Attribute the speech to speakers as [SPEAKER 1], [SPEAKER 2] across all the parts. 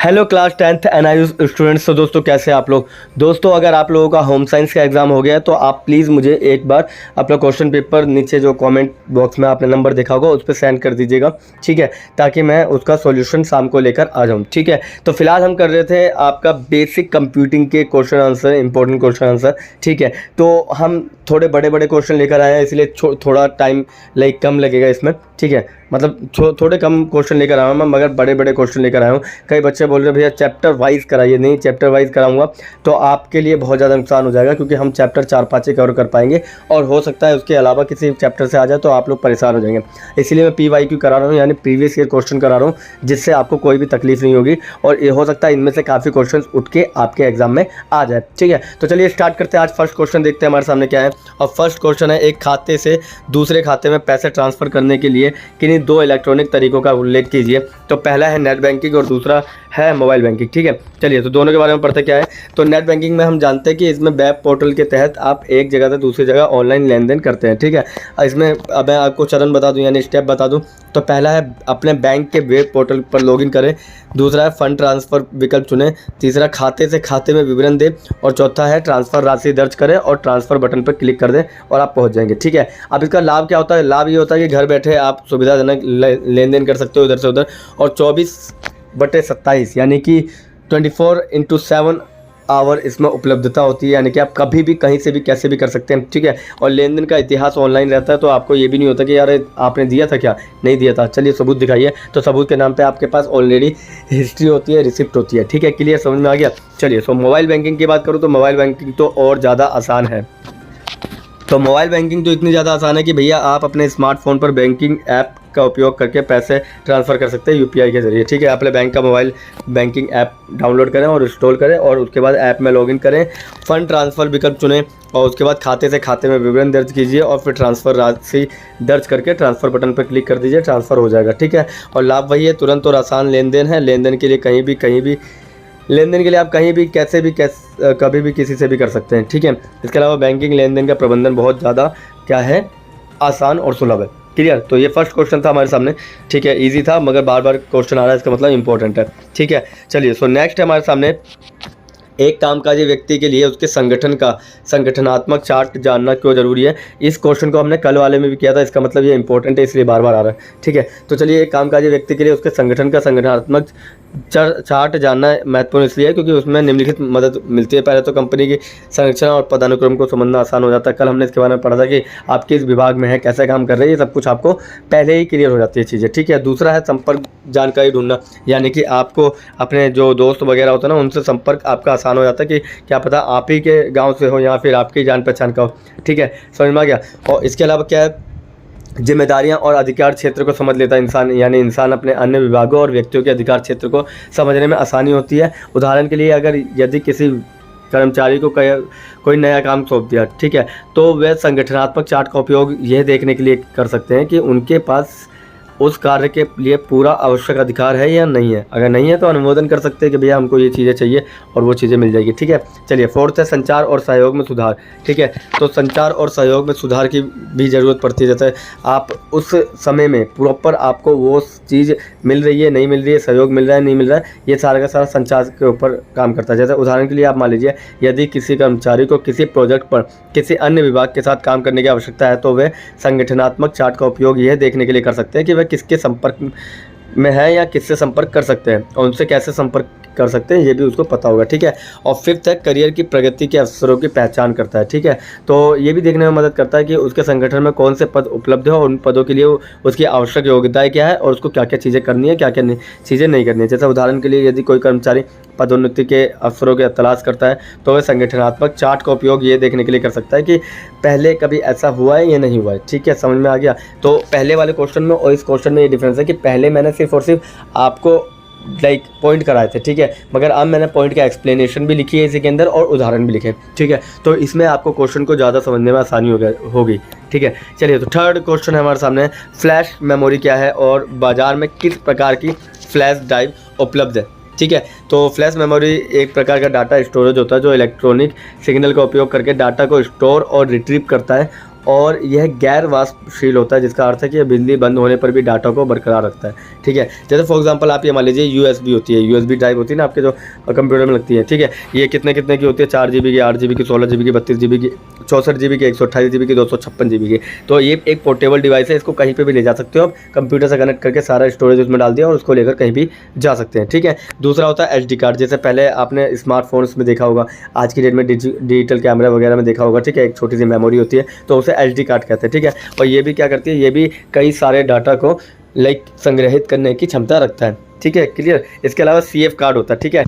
[SPEAKER 1] Hello class 10th NIU students. तो दोस्तों कैसे आप लोग। दोस्तों अगर आप लोगों का होम साइंस का एग्ज़ाम हो गया तो आप प्लीज़ मुझे एक बार अपना क्वेश्चन पेपर नीचे जो कमेंट बॉक्स में आपने नंबर देखा होगा उस पर सेंड कर दीजिएगा, ठीक है, ताकि मैं उसका सॉल्यूशन शाम को लेकर आ जाऊँ, ठीक है। तो फिलहाल हम कर रहे थे आपका बेसिक कंप्यूटिंग के question answer, important question answer, ठीक है। तो हम थोड़े बड़े बड़े क्वेश्चन लेकर आए हैं, इसलिए थोड़ा टाइम कम लगेगा इसमें, ठीक है। मतलब थोड़े कम क्वेश्चन लेकर आया हूँ मैं, मगर बड़े बड़े क्वेश्चन लेकर आया हूँ। कई बच्चे बोल रहे भैया चैप्टर वाइज कराइए, नहीं चैप्टर वाइज कराऊंगा तो आपके लिए बहुत ज़्यादा नुकसान हो जाएगा, क्योंकि हम चैप्टर 4-5 ही कवर कर पाएंगे और हो सकता है उसके अलावा किसी चैप्टर से आ जाए तो आप लोग परेशान हो जाएंगे। इसलिए मैं PYQ करा रहा हूँ, यानी प्रीवियस ईयर क्वेश्चन करा रहा हूँ, जिससे आपको कोई भी तकलीफ नहीं होगी और ये हो सकता है इनमें से काफ़ी क्वेश्चन उठ के आपके एग्जाम में आ जाए, ठीक है। तो चलिए स्टार्ट करते हैं। आज फर्स्ट क्वेश्चन देखते हैं हमारे सामने क्या है। और फर्स्ट क्वेश्चन है, एक खाते से दूसरे खाते में पैसे ट्रांसफ़र करने के लिए किन्हीं दो इलेक्ट्रॉनिक तरीकों का उल्लेख कीजिए। तो पहला है नेट बैंकिंग और दूसरा है मोबाइल बैंकिंग, ठीक है। चलिए तो दोनों के बारे में पढ़ते क्या है। तो नेट बैंकिंग में हम जानते हैं कि इसमें वेब पोर्टल के तहत आप एक जगह से दूसरी जगह ऑनलाइन लेन देन करते हैं, ठीक है। इसमें अब मैं आपको चरण बता दूं, यानी स्टेप बता दूं। तो पहला है अपने बैंक के वेब पोर्टल पर लॉगिन करें, दूसरा है फंड ट्रांसफ़र विकल्प चुनें, तीसरा खाते से खाते में विवरण दें और चौथा है ट्रांसफ़र राशि दर्ज करें और ट्रांसफ़र बटन पर क्लिक कर दें और आप पहुंच जाएंगे, ठीक है। अब इसका लाभ क्या होता है। लाभ ये होता है कि घर बैठे आप सुविधाजनक लेन देन कर सकते हो इधर से उधर, और 24/27 यानी कि 24/7 आवर इसमें उपलब्धता होती है, यानी कि आप कभी भी कहीं से भी कैसे भी कर सकते हैं, ठीक है। और लेन देन का इतिहास ऑनलाइन रहता है, तो आपको ये भी नहीं होता कि यार आपने दिया था क्या, नहीं दिया था, चलिए सबूत दिखाइए। तो सबूत के नाम पे आपके पास ऑलरेडी हिस्ट्री होती है, रिसिप्ट होती है, ठीक है। क्लियर, समझ में आ गया। चलिए सो मोबाइल बैंकिंग की बात करूँ तो मोबाइल बैंकिंग तो और ज़्यादा आसान है। तो मोबाइल बैंकिंग तो इतनी ज़्यादा आसान है कि भैया आप अपने स्मार्टफोन पर बैंकिंग ऐप का उपयोग करके पैसे ट्रांसफ़र कर सकते हैं UPI के ज़रिए, ठीक है। अपने बैंक का मोबाइल बैंकिंग ऐप डाउनलोड करें और इंस्टॉल करें और उसके बाद ऐप में लॉगिन करें, फ़ंड ट्रांसफ़र विकल्प चुनें और उसके बाद खाते से खाते में विवरण दर्ज कीजिए और फिर ट्रांसफ़र राशि दर्ज करके ट्रांसफ़र बटन पर क्लिक कर दीजिए, ट्रांसफ़र हो जाएगा, ठीक है। और लाभ वही है, तुरंत और आसान लेन देन है। लेन देन के लिए कहीं भी लेन देन के लिए आप कहीं भी कभी भी किसी से भी कर सकते हैं, ठीक है। इसके अलावा बैंकिंग लेन देन का प्रबंधन बहुत ज़्यादा क्या है, आसान और सुलभ है। क्लियर। तो ये फर्स्ट क्वेश्चन था हमारे सामने, ठीक है। इजी था मगर बार बार क्वेश्चन आ रहा है, इसका मतलब इंपॉर्टेंट है, ठीक है। चलिए सो नेक्स्ट है हमारे सामने, एक कामकाजी व्यक्ति के लिए उसके संगठन का संगठनात्मक चार्ट जानना क्यों जरूरी है। इस क्वेश्चन को हमने कल वाले में भी किया था, इसका मतलब ये इंपॉर्टेंट है इसलिए बार बार आ रहा है, ठीक है। तो चलिए, एक कामकाजी व्यक्ति के लिए उसके संगठन का संगठनात्मक चार्ट जानना महत्वपूर्ण इसलिए है क्योंकि उसमें निम्नलिखित मदद मिलती है। पहले तो कंपनी की संरचना और पदानुक्रम को समझना आसान हो जाता है। कल हमने इसके बारे में पढ़ा था कि आप किस विभाग में है, कैसे काम कर रहे हैं, ये सब कुछ आपको पहले ही क्लियर हो जाती है चीज़ें, ठीक है। दूसरा है संपर्क जानकारी ढूंढना, यानी कि आपको अपने जो दोस्त वगैरह होता है ना, उनसे संपर्क आपका आसान हो जाता है कि क्या पता आप ही के गाँव से हो या फिर आपकी जान पहचान का हो, ठीक है। समझ में आ गया। और इसके अलावा क्या है, जिम्मेदारियां और अधिकार क्षेत्र को समझ लेता है इंसान, यानी इंसान अपने अन्य विभागों और व्यक्तियों के अधिकार क्षेत्र को समझने में आसानी होती है। उदाहरण के लिए अगर यदि किसी कर्मचारी को कोई नया काम सौंप दिया, ठीक है, तो वे संगठनात्मक चार्ट का उपयोग यह देखने के लिए कर सकते हैं कि उनके पास उस कार्य के लिए पूरा आवश्यक अधिकार है या नहीं है। अगर नहीं है तो अनुमोदन कर सकते हैं कि भैया हमको ये चीज़ें चाहिए और वो चीज़ें मिल जाएगी, ठीक है। चलिए फोर्थ है संचार और सहयोग में सुधार, ठीक है। तो संचार और सहयोग में सुधार की भी ज़रूरत पड़ती है, जैसे आप उस समय में प्रॉपर आपको वो चीज़ मिल रही है नहीं मिल रही है, सहयोग मिल रहा है नहीं मिल रहा है, ये सारा का सारा संचार के ऊपर काम करता है। जैसे उदाहरण के लिए आप मान लीजिए, यदि किसी कर्मचारी को किसी प्रोजेक्ट पर किसी अन्य विभाग के साथ काम करने की आवश्यकता है तो वे संगठनात्मक चार्ट का उपयोग यह देखने के लिए कर सकते हैं कि वह किसके संपर्क में है या किससे संपर्क कर सकते हैं और उनसे कैसे संपर्क कर सकते हैं, ये भी उसको पता होगा, ठीक है। और फिफ्थ है करियर की प्रगति के अवसरों की पहचान करता है, ठीक है। तो ये भी देखने में मदद करता है कि उसके संगठन में कौन से पद उपलब्ध है और उन पदों के लिए उसकी आवश्यक योग्यताएं क्या है और उसको क्या क्या चीज़ें करनी है, क्या क्या चीज़ें नहीं करनी है। जैसे उदाहरण के लिए, यदि कोई कर्मचारी पदोन्नति के अवसरों की तलाश करता है तो वह संगठनात्मक चार्ट का उपयोग ये देखने के लिए कर सकता है कि पहले कभी ऐसा हुआ है या नहीं हुआ है, ठीक है। समझ में आ गया। तो पहले वाले क्वेश्चन में और इस क्वेश्चन में ये डिफरेंस है कि पहले मैंने सिर्फ और सिर्फ आपको पॉइंट कराए थे, ठीक है, मगर अब मैंने पॉइंट का एक्सप्लेनेशन भी लिखी है इसी के अंदर और उदाहरण भी लिखे, ठीक है। तो इसमें आपको क्वेश्चन को ज़्यादा समझने में आसानी होगी, ठीक है। चलिए तो थर्ड क्वेश्चन है हमारे सामने, फ्लैश मेमोरी क्या है और बाज़ार में किस प्रकार की फ्लैश ड्राइव उपलब्ध है, ठीक है। तो फ्लैश मेमोरी एक प्रकार का डाटा स्टोरेज होता है जो इलेक्ट्रॉनिक सिग्नल का उपयोग करके डाटा को स्टोर और रिट्रीव करता है और यह गैर वाष्पशील होता है, जिसका अर्थ है कि यह बिजली बंद होने पर भी डाटा को बरकरार रखता है। ठीक है, जैसे फॉर एग्जांपल आप ये मान लीजिए USB होती है, USB ड्राइव होती है ना आपके जो कंप्यूटर में लगती है। ठीक है, ये कितने कितने की होती है, 4 GB की, 8 GB की, 16 GB की, 32 GB की, 64 GB की, 128 GB की, 256 GB की। तो ये एक पोर्टेबल डिवाइस है, इसको कहीं पे भी ले जा सकते हो आप, कंप्यूटर से कनेक्ट करके सारा स्टोरेज उसमें डाल दिया और उसको लेकर कहीं भी जा सकते हैं। ठीक है, दूसरा होता है SD कार्ड। जैसे पहले आपने स्मार्टफोन्स में देखा होगा, आज की डेट में डिजिटल कैमरा वगैरह में देखा होगा। ठीक है, एक छोटी सी मेमोरी होती है तो उसे SD कार्ड कहते हैं। ठीक है, और ये भी क्या करती है, ये भी कई सारे डाटा को संग्रहित करने की क्षमता रखता है। ठीक है, क्लियर। इसके अलावा CF कार्ड होता है। ठीक है,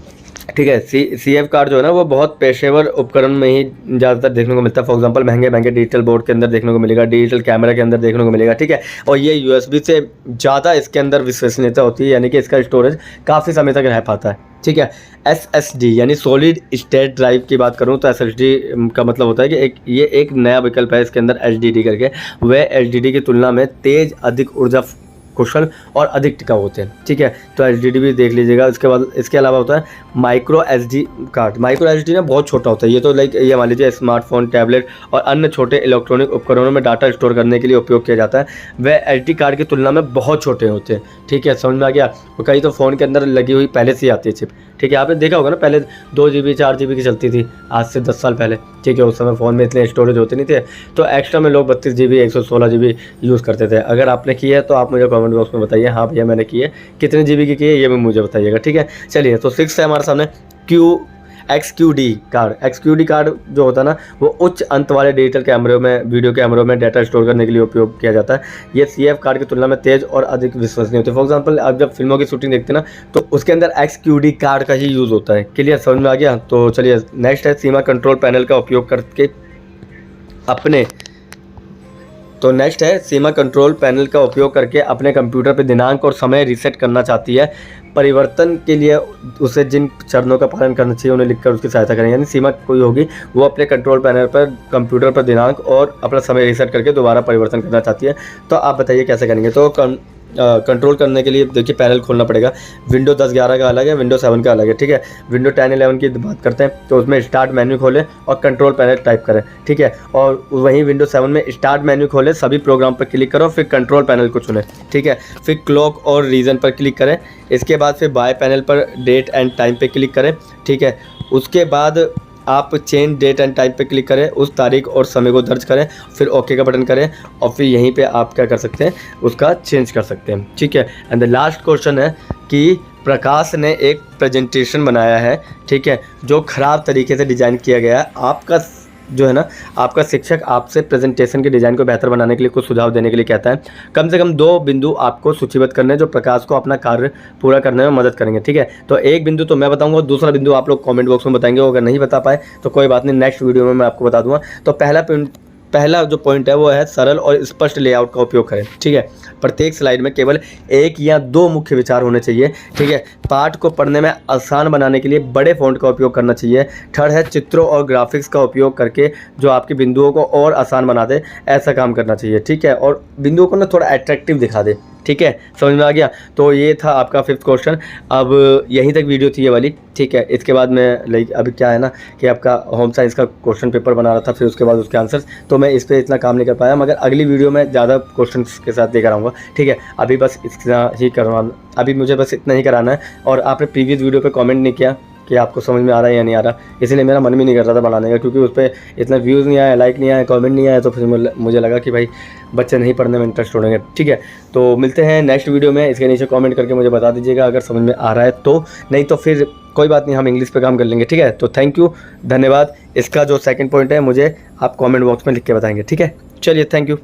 [SPEAKER 1] ठीक है, CF कार्ड जो है ना वो बहुत पेशेवर उपकरण में ही ज़्यादातर देखने को मिलता है। फॉर एग्जांपल महंगे महंगे डिजिटल बोर्ड के अंदर देखने को मिलेगा, डिजिटल कैमरा के अंदर देखने को मिलेगा। ठीक है, और ये USB से ज़्यादा इसके अंदर विश्वसनीयता होती है, यानी कि इसका स्टोरेज काफ़ी समय तक रह पाता है। ठीक है, SSD यानी सॉलिड स्टेट ड्राइव की बात करूँ तो SSD का मतलब होता है कि ये एक नया विकल्प है इसके अंदर HDD करके। वह HDD की तुलना में तेज़, अधिक ऊर्जा कुशल और अधिक टिकाऊ होते हैं। ठीक है, तो HDD भी देख लीजिएगा। इसके बाद इसके अलावा होता है micro SD card. Micro SD ना बहुत छोटा होता है, ये तो ये मान लीजिए स्मार्टफोन, टैबलेट और अन्य छोटे इलेक्ट्रॉनिक उपकरणों में डाटा स्टोर करने के लिए उपयोग किया जाता है। वह SD कार्ड की तुलना में बहुत छोटे होते हैं। ठीक है, समझ में आ गया। तो कई तो फ़ोन के अंदर लगी हुई पहले से ही आती है चिप। ठीक है, आपने देखा होगा ना, पहले 2 GB 4 GB की चलती थी, आज से 10 साल पहले। ठीक है, उस समय फ़ोन में इतने स्टोरेज होते नहीं थे, तो एक्स्ट्रा में लोग 32 GB 116 GB यूज़ करते थे। अगर आपने की है तो आप मुझे कमेंट बॉक्स में बताइए, हाँ भैया मैंने की है। कितने GB की है ये भी मुझे बताइएगा। ठीक है, चलिए, तो 6 है हमारे सामने XQD कार्ड। XQD कार्ड जो होता है ना वो उच्च अंत वाले डिजिटल कैमरों में, वीडियो कैमरों में डाटा स्टोर करने के लिए उपयोग किया जाता है। ये CF कार्ड की तुलना में तेज़ और अधिक विश्वसनीय होते हैं। फॉर एग्जांपल आप जब फिल्मों की शूटिंग देखते हैं ना तो उसके अंदर XQD कार्ड का ही यूज़ होता है। क्लियर, समझ में आ गया। तो चलिए, नेक्स्ट है सीमा कंट्रोल पैनल का उपयोग करके अपने कंप्यूटर पर दिनांक और समय रीसेट करना चाहती है। परिवर्तन के लिए उसे जिन चरणों का पालन करना चाहिए उन्हें लिखकर उसकी सहायता करें। यानी सीमा कोई होगी, वो अपने कंट्रोल पैनल पर कंप्यूटर पर दिनांक और अपना समय रीसेट करके दोबारा परिवर्तन करना चाहती है। तो आप बताइए कैसे करेंगे। तो कंट्रोल करने के लिए देखिए पैनल खोलना पड़ेगा। विंडो 10 11 का अलग है, विंडो 7 का अलग है। ठीक है, विंडो 10 11 की बात करते हैं तो उसमें स्टार्ट मेन्यू खोलें और कंट्रोल पैनल टाइप करें। ठीक है, और वहीं विंडो 7 में स्टार्ट मेन्यू खोलें, सभी प्रोग्राम पर क्लिक करो, फिर कंट्रोल पैनल को चुनें। ठीक है, फिर क्लॉक और रीजन पर क्लिक करें। इसके बाद फिर बाय पैनल पर डेट एंड टाइम पे क्लिक करें। ठीक है, उसके बाद आप चेंज डेट एंड टाइम पे क्लिक करें, उस तारीख और समय को दर्ज करें, फिर ओके का बटन करें और फिर यहीं पे आप क्या कर सकते हैं, उसका चेंज कर सकते हैं। ठीक है, एंड द लास्ट क्वेश्चन है कि प्रकाश ने एक प्रेजेंटेशन बनाया है। ठीक है, जो ख़राब तरीके से डिज़ाइन किया गया है। आपका जो है ना, आपका शिक्षक आपसे प्रेजेंटेशन के डिज़ाइन को बेहतर बनाने के लिए कुछ सुझाव देने के लिए कहता है। कम से कम 2 बिंदु आपको सूचीबद्ध करने जो प्रकाश को अपना कार्य पूरा करने में मदद करेंगे। ठीक है, तो एक बिंदु तो मैं बताऊंगा, दूसरा बिंदु आप लोग कमेंट बॉक्स में बताएंगे। अगर नहीं बता पाए तो कोई बात नहीं, नेक्स्ट वीडियो में मैं आपको बता दूंगा। तो पहला जो पॉइंट है वो है सरल और स्पष्ट लेआउट का उपयोग करें। ठीक है, प्रत्येक स्लाइड में केवल 1 या 2 मुख्य विचार होने चाहिए। ठीक है, पाठ को पढ़ने में आसान बनाने के लिए बड़े फ़ॉन्ट का उपयोग करना चाहिए। थर्ड है चित्रों और ग्राफिक्स का उपयोग करके जो आपके बिंदुओं को और आसान बना दे, ऐसा काम करना चाहिए। ठीक है, और बिंदुओं को ना थोड़ा अट्रैक्टिव दिखा दे। ठीक है, समझ में आ गया। तो ये था आपका 5th क्वेश्चन। अब यहीं तक वीडियो थी ये वाली। ठीक है, इसके बाद मैं अभी क्या है ना कि आपका होम साइंस का क्वेश्चन पेपर बना रहा था, फिर उसके बाद उसके आंसर्स, तो मैं इस पर इतना काम नहीं कर पाया, मगर अगली वीडियो में ज़्यादा क्वेश्चन के साथ लेकर आऊँगा। ठीक है, अभी बस इतना ही करवाना, अभी मुझे बस इतना ही कराना है। और आपने प्रीवियस वीडियो पर कॉमेंट नहीं किया कि आपको समझ में आ रहा है या नहीं आ रहा, इसलिए मेरा मन भी नहीं कर रहा था बनाने का, क्योंकि उस पर इतना व्यूज़ नहीं आया, लाइक नहीं आया, कमेंट नहीं आया, तो फिर मुझे लगा कि भाई बच्चे नहीं पढ़ने में इंटरेस्ट छोड़ेंगे। ठीक है, तो मिलते हैं नेक्स्ट वीडियो में। इसके नीचे कमेंट करके मुझे बता दीजिएगा अगर समझ में आ रहा है तो, नहीं तो फिर कोई बात नहीं, हम इंग्लिश पे काम कर लेंगे। ठीक है, तो थैंक यू, धन्यवाद। इसका जो 2nd पॉइंट है मुझे आप कमेंट बॉक्स में लिख के बताएंगे। ठीक है, चलिए, थैंक यू।